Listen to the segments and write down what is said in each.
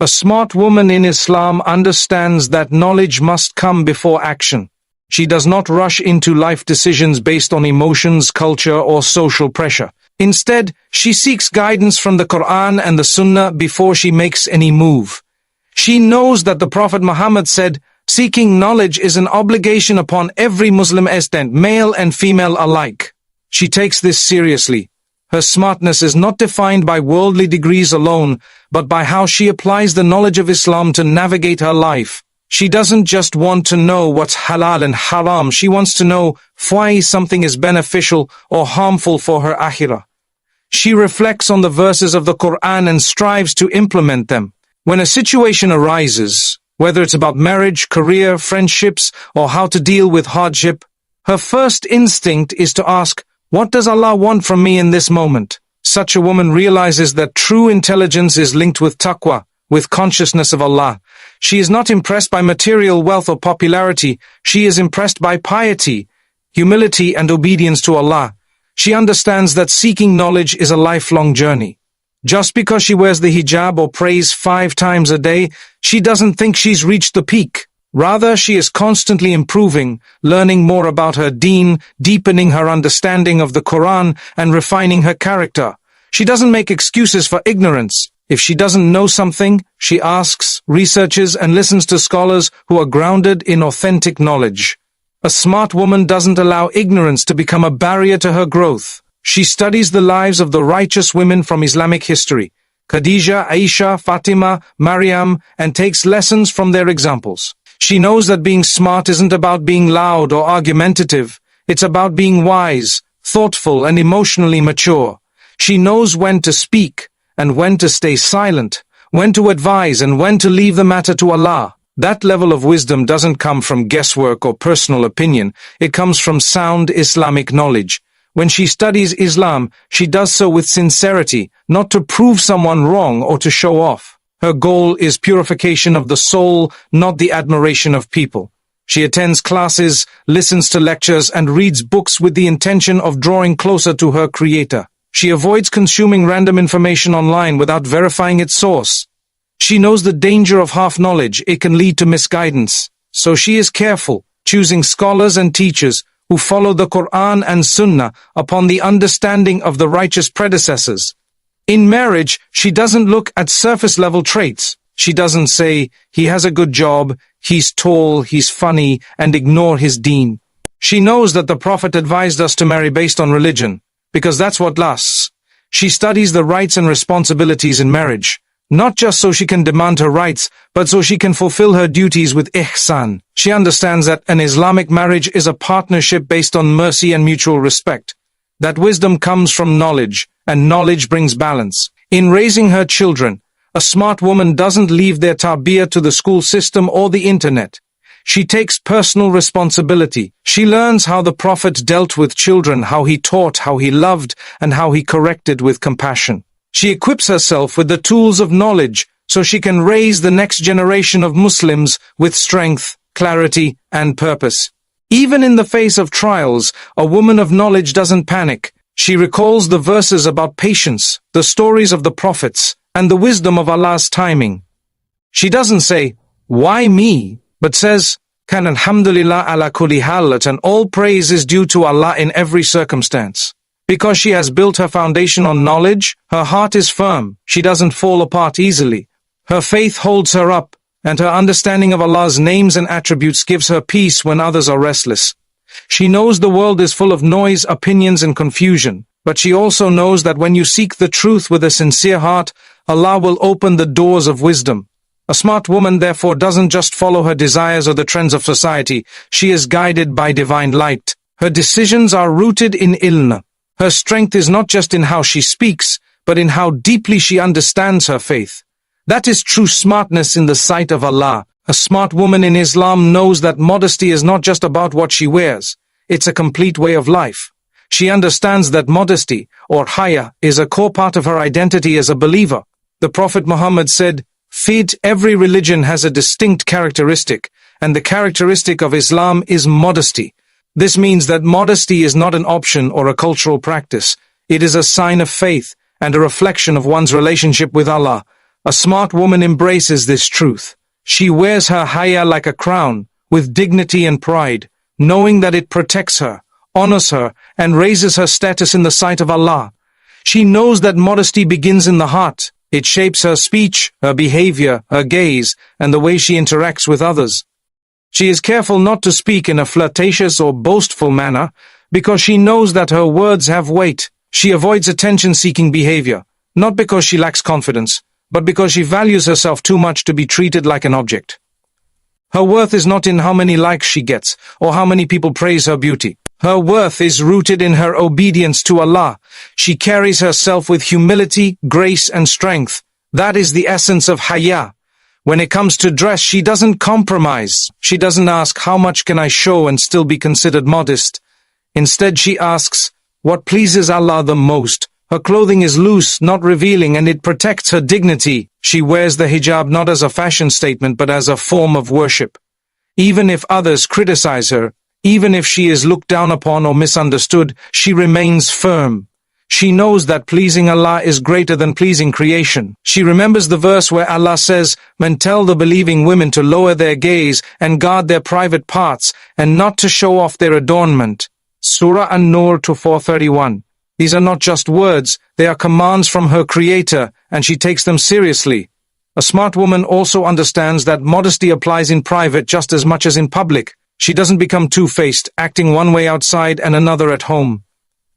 A smart woman in Islam understands that knowledge must come before action. She does not rush into life decisions based on emotions, culture, or social pressure. Instead, she seeks guidance from the Quran and the Sunnah before she makes any move. She knows that the Prophet Muhammad said, "Seeking knowledge is an obligation upon every Muslim estent, male and female alike." She takes this seriously. Her smartness is not defined by worldly degrees alone, but by how she applies the knowledge of Islam to navigate her life. She doesn't just want to know what's halal and haram, she wants to know why something is beneficial or harmful for her akhirah. She reflects on the verses of the Quran and strives to implement them. When a situation arises, whether it's about marriage, career, friendships, or how to deal with hardship, her first instinct is to ask, "What does Allah want from me in this moment?" Such a woman realizes that true intelligence is linked with taqwa, with consciousness of Allah. She is not impressed by material wealth or popularity, she is impressed by piety, humility and obedience to Allah. She understands that seeking knowledge is a lifelong journey. Just because she wears the hijab or prays 5 times a day, she doesn't think she's reached the peak. Rather, she is constantly improving, learning more about her deen, deepening her understanding of the Quran, and refining her character. She doesn't make excuses for ignorance. If she doesn't know something, she asks, researches, and listens to scholars who are grounded in authentic knowledge. A smart woman doesn't allow ignorance to become a barrier to her growth. She studies the lives of the righteous women from Islamic history, Khadija, Aisha, Fatima, Maryam, and takes lessons from their examples. She knows that being smart isn't about being loud or argumentative. It's about being wise, thoughtful, and emotionally mature. She knows when to speak and when to stay silent, when to advise and when to leave the matter to Allah. That level of wisdom doesn't come from guesswork or personal opinion. It comes from sound Islamic knowledge. When she studies Islam, she does so with sincerity, not to prove someone wrong or to show off. Her goal is purification of the soul, not the admiration of people. She attends classes, listens to lectures, and reads books with the intention of drawing closer to her Creator. She avoids consuming random information online without verifying its source. She knows the danger of half-knowledge. It can lead to misguidance. So she is careful, choosing scholars and teachers who follow the Quran and Sunnah upon the understanding of the righteous predecessors. In marriage, she doesn't look at surface-level traits. She doesn't say, "He has a good job, he's tall, he's funny," and ignore his deen. She knows that the Prophet advised us to marry based on religion, because that's what lasts. She studies the rights and responsibilities in marriage, not just so she can demand her rights, but so she can fulfill her duties with ihsan. She understands that an Islamic marriage is a partnership based on mercy and mutual respect. That wisdom comes from knowledge, and knowledge brings balance. In raising her children, a smart woman doesn't leave their tarbiyah to the school system or the internet. She takes personal responsibility. She learns how the Prophet dealt with children, how he taught, how he loved, and how he corrected with compassion. She equips herself with the tools of knowledge so she can raise the next generation of Muslims with strength, clarity, and purpose. Even in the face of trials, a woman of knowledge doesn't panic. She recalls the verses about patience, the stories of the prophets, and the wisdom of Allah's timing. She doesn't say, "Why me?" but says, "Kan alhamdulillah ala kulli halat," and all praise is due to Allah in every circumstance. Because she has built her foundation on knowledge, her heart is firm. She doesn't fall apart easily. Her faith holds her up, and her understanding of Allah's names and attributes gives her peace when others are restless. She knows the world is full of noise, opinions, and confusion, but she also knows that when you seek the truth with a sincere heart, Allah will open the doors of wisdom. A smart woman, therefore, doesn't just follow her desires or the trends of society. She is guided by divine light. Her decisions are rooted in ilm. Her strength is not just in how she speaks, but in how deeply she understands her faith. That is true smartness in the sight of Allah. A smart woman in Islam knows that modesty is not just about what she wears. It's a complete way of life. She understands that modesty, or haya, is a core part of her identity as a believer. The Prophet Muhammad said, "Every religion has a distinct characteristic, and the characteristic of Islam is modesty." This means that modesty is not an option or a cultural practice. It is a sign of faith and a reflection of one's relationship with Allah. A smart woman embraces this truth. She wears her haya like a crown, with dignity and pride, knowing that it protects her, honors her, and raises her status in the sight of Allah. She knows that modesty begins in the heart. It shapes her speech, her behavior, her gaze, and the way she interacts with others. She is careful not to speak in a flirtatious or boastful manner, because she knows that her words have weight. She avoids attention-seeking behavior, not because she lacks confidence, but because she values herself too much to be treated like an object. Her worth is not in how many likes she gets, or how many people praise her beauty. Her worth is rooted in her obedience to Allah. She carries herself with humility, grace, and strength. That is the essence of haya. When it comes to dress, she doesn't compromise. She doesn't ask, how much can I show and still be considered modest? Instead, she asks, what pleases Allah the most? Her clothing is loose, not revealing, and it protects her dignity. She wears the hijab not as a fashion statement, but as a form of worship. Even if others criticize her, even if she is looked down upon or misunderstood, she remains firm. She knows that pleasing Allah is greater than pleasing creation. She remembers the verse where Allah says, "Men tell the believing women to lower their gaze and guard their private parts, and not to show off their adornment." Surah An-Nur 431. These are not just words, they are commands from her Creator, and she takes them seriously. A smart woman also understands that modesty applies in private just as much as in public. She doesn't become two-faced, acting one way outside and another at home.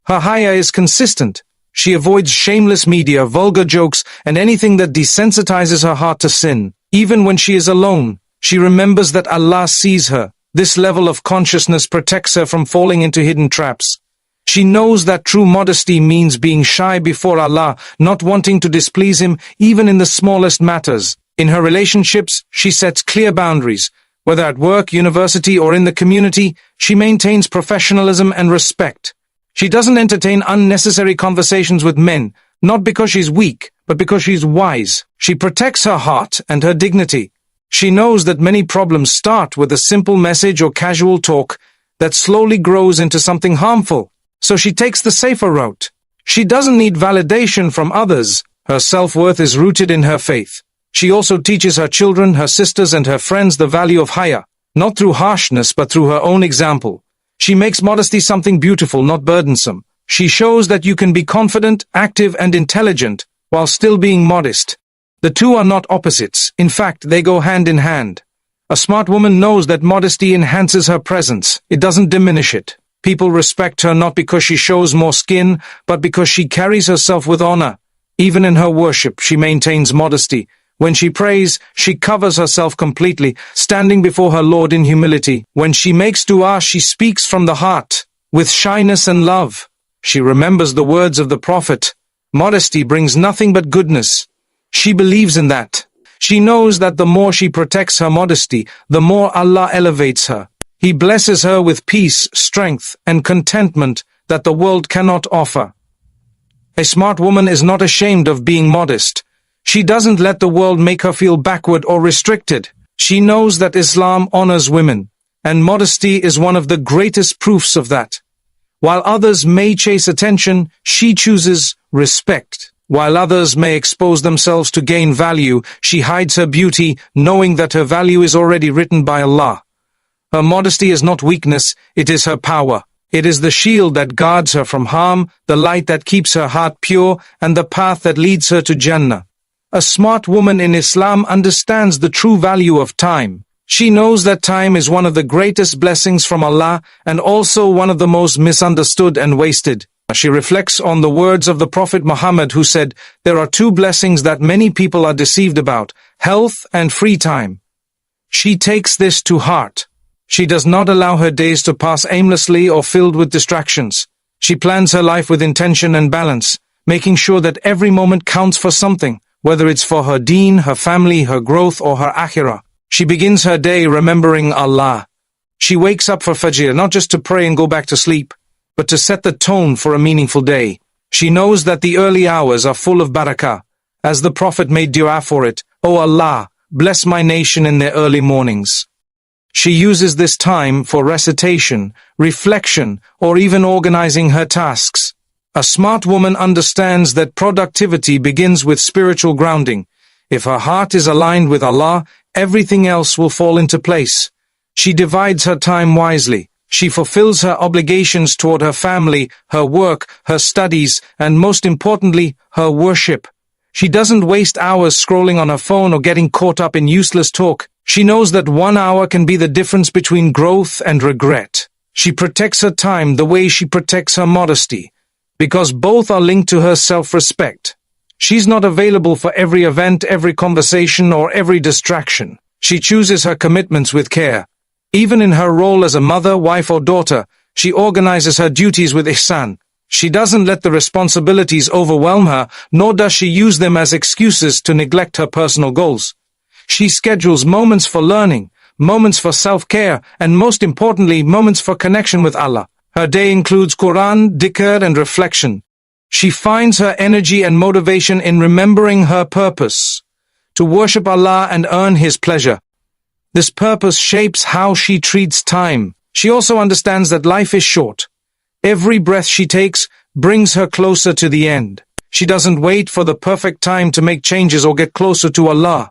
Her haya is consistent. She avoids shameless media, vulgar jokes, and anything that desensitizes her heart to sin. Even when she is alone, she remembers that Allah sees her. This level of consciousness protects her from falling into hidden traps. She knows that true modesty means being shy before Allah, not wanting to displease Him even in the smallest matters. In her relationships, she sets clear boundaries. Whether at work, university, or in the community, she maintains professionalism and respect. She doesn't entertain unnecessary conversations with men, not because she's weak, but because she's wise. She protects her heart and her dignity. She knows that many problems start with a simple message or casual talk that slowly grows into something harmful. So she takes the safer route. She doesn't need validation from others. Her self-worth is rooted in her faith. She also teaches her children, her sisters, and her friends the value of haya, not through harshness but through her own example. She makes modesty something beautiful, not burdensome. She shows that you can be confident, active, and intelligent while still being modest. The two are not opposites. In fact, they go hand in hand. A smart woman knows that modesty enhances her presence. It doesn't diminish it. People respect her not because she shows more skin, but because she carries herself with honor. Even in her worship, she maintains modesty. When she prays, she covers herself completely, standing before her Lord in humility. When she makes dua, she speaks from the heart, with shyness and love. She remembers the words of the Prophet. Modesty brings nothing but goodness. She believes in that. She knows that the more she protects her modesty, the more Allah elevates her. He blesses her with peace, strength, and contentment that the world cannot offer. A smart woman is not ashamed of being modest. She doesn't let the world make her feel backward or restricted. She knows that Islam honors women, and modesty is one of the greatest proofs of that. While others may chase attention, she chooses respect. While others may expose themselves to gain value, she hides her beauty, knowing that her value is already written by Allah. Her modesty is not weakness, it is her power. It is the shield that guards her from harm, the light that keeps her heart pure, and the path that leads her to Jannah. A smart woman in Islam understands the true value of time. She knows that time is one of the greatest blessings from Allah and also one of the most misunderstood and wasted. She reflects on the words of the Prophet Muhammad, who said, "There are two blessings that many people are deceived about, health and free time." She takes this to heart. She does not allow her days to pass aimlessly or filled with distractions. She plans her life with intention and balance, making sure that every moment counts for something, whether it's for her deen, her family, her growth, or her akhirah. She begins her day remembering Allah. She wakes up for Fajr, not just to pray and go back to sleep, but to set the tone for a meaningful day. She knows that the early hours are full of barakah, as the Prophet made dua for it. "O Allah, bless my nation in their early mornings." She uses this time for recitation, reflection, or even organizing her tasks. A smart woman understands that productivity begins with spiritual grounding. If her heart is aligned with Allah, everything else will fall into place. She divides her time wisely. She fulfills her obligations toward her family, her work, her studies, and most importantly, her worship. She doesn't waste hours scrolling on her phone or getting caught up in useless talk. She knows that 1 hour can be the difference between growth and regret. She protects her time the way she protects her modesty, because both are linked to her self-respect. She's not available for every event, every conversation, or every distraction. She chooses her commitments with care. Even in her role as a mother, wife, or daughter, she organizes her duties with ihsan. She doesn't let the responsibilities overwhelm her, nor does she use them as excuses to neglect her personal goals. She schedules moments for learning, moments for self-care, and most importantly, moments for connection with Allah. Her day includes Quran, dhikr, and reflection. She finds her energy and motivation in remembering her purpose, to worship Allah and earn His pleasure. This purpose shapes how she treats time. She also understands that life is short. Every breath she takes brings her closer to the end. She doesn't wait for the perfect time to make changes or get closer to Allah.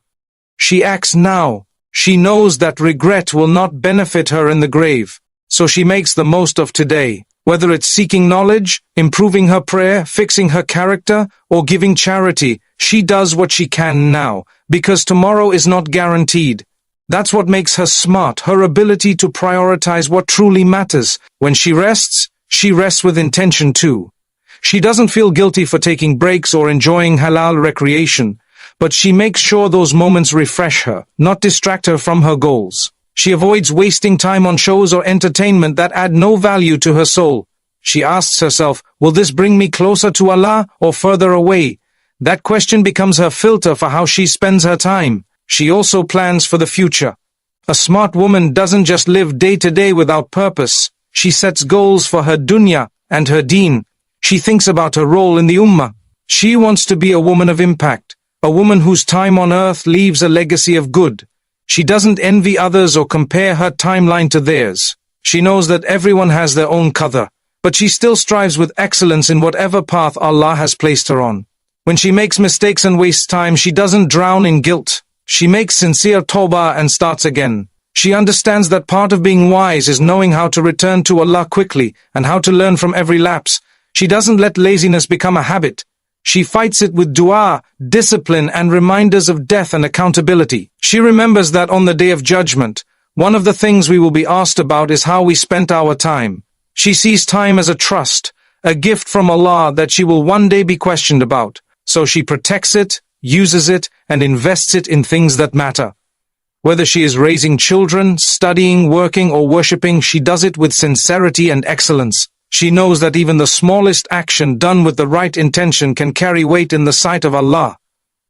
She acts now. She knows that regret will not benefit her in the grave, so she makes the most of today. Whether it's seeking knowledge, improving her prayer, fixing her character, or giving charity, she does what she can now, because tomorrow is not guaranteed. That's what makes her smart, her ability to prioritize what truly matters. When she rests with intention too. She doesn't feel guilty for taking breaks or enjoying halal recreation, but she makes sure those moments refresh her, not distract her from her goals. She avoids wasting time on shows or entertainment that add no value to her soul. She asks herself, will this bring me closer to Allah or further away? That question becomes her filter for how she spends her time. She also plans for the future. A smart woman doesn't just live day to day without purpose. She sets goals for her dunya and her deen. She thinks about her role in the ummah. She wants to be a woman of impact, a woman whose time on earth leaves a legacy of good. She doesn't envy others or compare her timeline to theirs. She knows that everyone has their own qadr, but she still strives with excellence in whatever path Allah has placed her on. When she makes mistakes and wastes time, she doesn't drown in guilt. She makes sincere tawbah and starts again. She understands that part of being wise is knowing how to return to Allah quickly and how to learn from every lapse. She doesn't let laziness become a habit. She fights it with dua, discipline, and reminders of death and accountability. She remembers that on the Day of Judgment, one of the things we will be asked about is how we spent our time. She sees time as a trust, a gift from Allah that she will one day be questioned about. So she protects it, uses it, and invests it in things that matter. Whether she is raising children, studying, working, or worshipping, she does it with sincerity and excellence. She knows that even the smallest action done with the right intention can carry weight in the sight of Allah.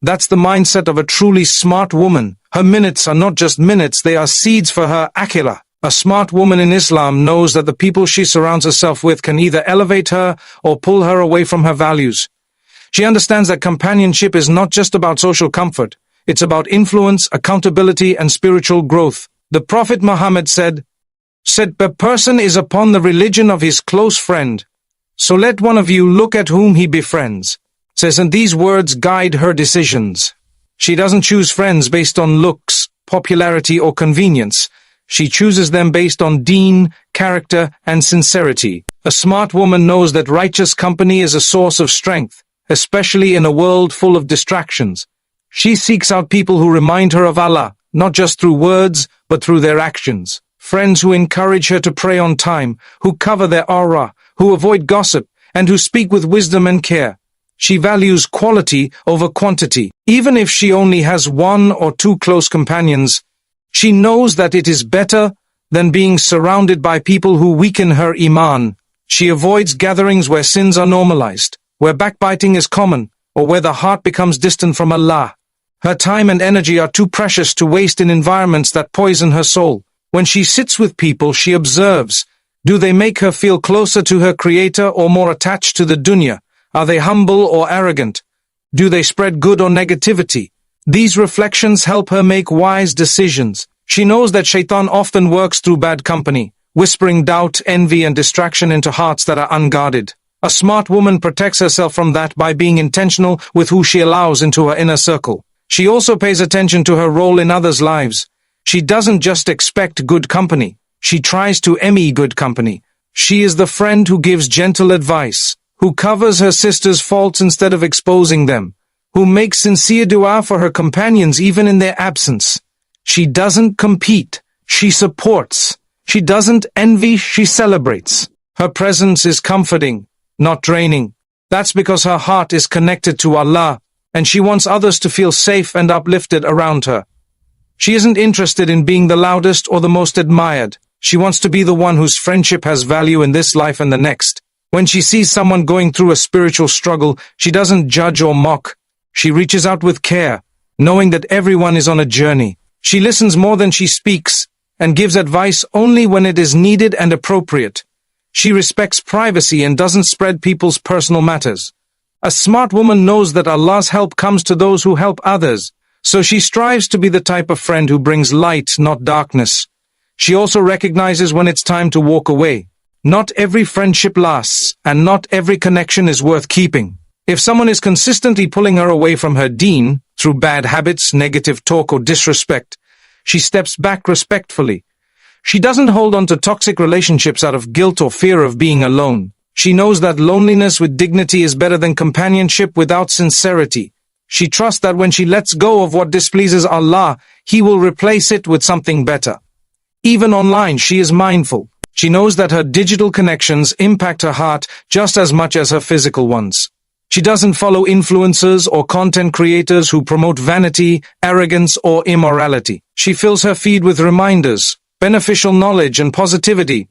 That's the mindset of a truly smart woman. Her minutes are not just minutes, they are seeds for her akhirah. A smart woman in Islam knows that the people she surrounds herself with can either elevate her or pull her away from her values. She understands that companionship is not just about social comfort. It's about influence, accountability, and spiritual growth. The Prophet Muhammad said, "A person is upon the religion of his close friend. So let one of you look at whom he befriends." And these words guide her decisions. She doesn't choose friends based on looks, popularity, or convenience. She chooses them based on deen, character, and sincerity. A smart woman knows that righteous company is a source of strength, especially in a world full of distractions. She seeks out people who remind her of Allah, not just through words, but through their actions. Friends who encourage her to pray on time, who cover their aura, who avoid gossip, and who speak with wisdom and care. She values quality over quantity. Even if she only has 1 or 2 close companions, she knows that it is better than being surrounded by people who weaken her iman. She avoids gatherings where sins are normalized, where backbiting is common, or where the heart becomes distant from Allah. Her time and energy are too precious to waste in environments that poison her soul. When she sits with people, she observes. Do they make her feel closer to her Creator or more attached to the dunya? Are they humble or arrogant? Do they spread good or negativity? These reflections help her make wise decisions. She knows that shaitan often works through bad company, whispering doubt, envy, and distraction into hearts that are unguarded. A smart woman protects herself from that by being intentional with who she allows into her inner circle. She also pays attention to her role in others' lives. She doesn't just expect good company. She tries to emulate good company. She is the friend who gives gentle advice, who covers her sister's faults instead of exposing them, who makes sincere dua for her companions even in their absence. She doesn't compete. She supports. She doesn't envy. She celebrates. Her presence is comforting, not draining. That's because her heart is connected to Allah, and she wants others to feel safe and uplifted around her. She isn't interested in being the loudest or the most admired. She wants to be the one whose friendship has value in this life and the next. When she sees someone going through a spiritual struggle, she doesn't judge or mock. She reaches out with care, knowing that everyone is on a journey. She listens more than she speaks, and gives advice only when it is needed and appropriate. She respects privacy and doesn't spread people's personal matters. A smart woman knows that Allah's help comes to those who help others, so she strives to be the type of friend who brings light, not darkness. She also recognizes when it's time to walk away. Not every friendship lasts, and not every connection is worth keeping. If someone is consistently pulling her away from her deen, through bad habits, negative talk, or disrespect, she steps back respectfully. She doesn't hold on to toxic relationships out of guilt or fear of being alone. She knows that loneliness with dignity is better than companionship without sincerity. She trusts that when she lets go of what displeases Allah, He will replace it with something better. Even online, she is mindful. She knows that her digital connections impact her heart just as much as her physical ones. She doesn't follow influencers or content creators who promote vanity, arrogance, or immorality. She fills her feed with reminders, beneficial knowledge, and positivity,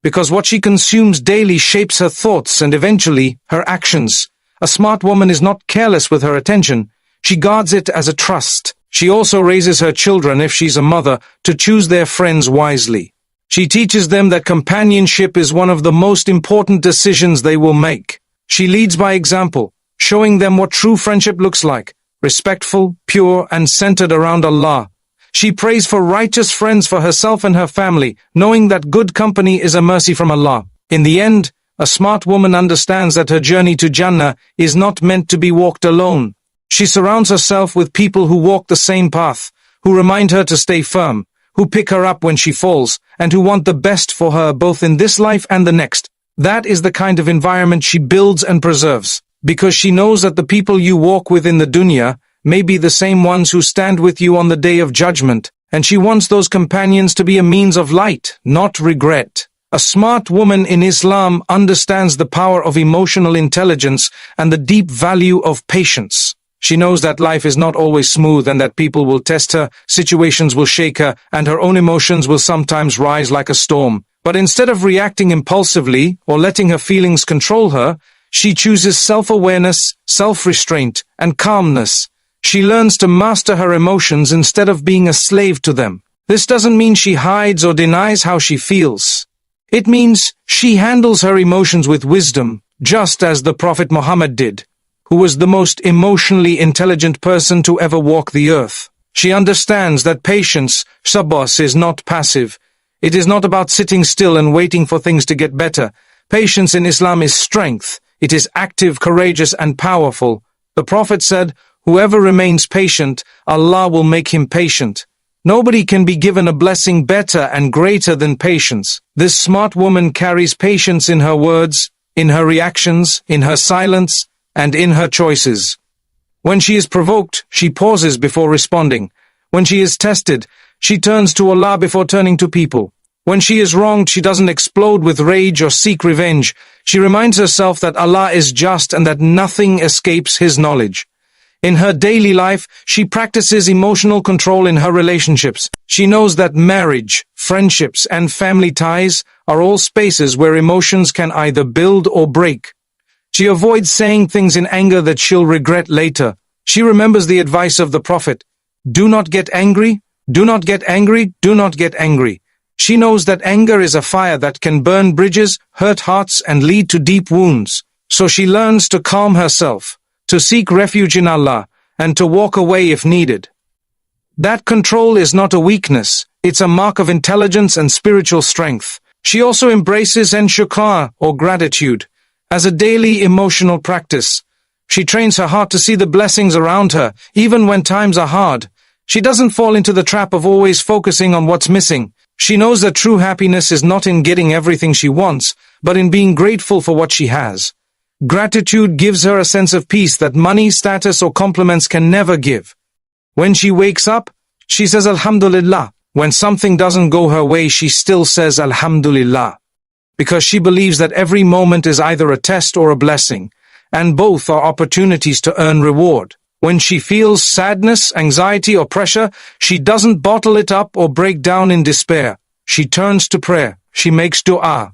because what she consumes daily shapes her thoughts and eventually her actions. A smart woman is not careless with her attention. She guards it as a trust. She also raises her children, if she's a mother, to choose their friends wisely. She teaches them that companionship is one of the most important decisions they will make. She leads by example, showing them what true friendship looks like, respectful, pure, and centered around Allah. She prays for righteous friends for herself and her family, knowing that good company is a mercy from Allah. In the end, a smart woman understands that her journey to Jannah is not meant to be walked alone. She surrounds herself with people who walk the same path, who remind her to stay firm, who pick her up when she falls, and who want the best for her both in this life and the next. That is the kind of environment she builds and preserves, because she knows that the people you walk with in the dunya may be the same ones who stand with you on the day of judgment, and she wants those companions to be a means of light, not regret. A smart woman in Islam understands the power of emotional intelligence and the deep value of patience. She knows that life is not always smooth and that people will test her, situations will shake her, and her own emotions will sometimes rise like a storm. But instead of reacting impulsively or letting her feelings control her, she chooses self-awareness, self-restraint, and calmness. She learns to master her emotions instead of being a slave to them. This doesn't mean she hides or denies how she feels. It means she handles her emotions with wisdom, just as the Prophet Muhammad did, who was the most emotionally intelligent person to ever walk the earth. She understands that patience, sabr, is not passive. It is not about sitting still and waiting for things to get better. Patience in Islam is strength. It is active, courageous, and powerful. The Prophet said, "Whoever remains patient, Allah will make him patient." Nobody can be given a blessing better and greater than patience. This smart woman carries patience in her words, in her reactions, in her silence, and in her choices. When she is provoked, she pauses before responding. When she is tested, she turns to Allah before turning to people. When she is wronged, she doesn't explode with rage or seek revenge. She reminds herself that Allah is just and that nothing escapes His knowledge. In her daily life, she practices emotional control in her relationships. She knows that marriage, friendships, and family ties are all spaces where emotions can either build or break. She avoids saying things in anger that she'll regret later. She remembers the advice of the Prophet, "Do not get angry, do not get angry, do not get angry." She knows that anger is a fire that can burn bridges, hurt hearts, and lead to deep wounds. So she learns to calm herself, to seek refuge in Allah, and to walk away if needed. That control is not a weakness, it's a mark of intelligence and spiritual strength. She also embraces shukr, or gratitude, as a daily emotional practice. She trains her heart to see the blessings around her, even when times are hard. She doesn't fall into the trap of always focusing on what's missing. She knows that true happiness is not in getting everything she wants, but in being grateful for what she has. Gratitude gives her a sense of peace that money, status, or compliments can never give. When she wakes up, she says Alhamdulillah. When something doesn't go her way, she still says Alhamdulillah. Because she believes that every moment is either a test or a blessing, and both are opportunities to earn reward. When she feels sadness, anxiety, or pressure, she doesn't bottle it up or break down in despair. She turns to prayer. She makes dua.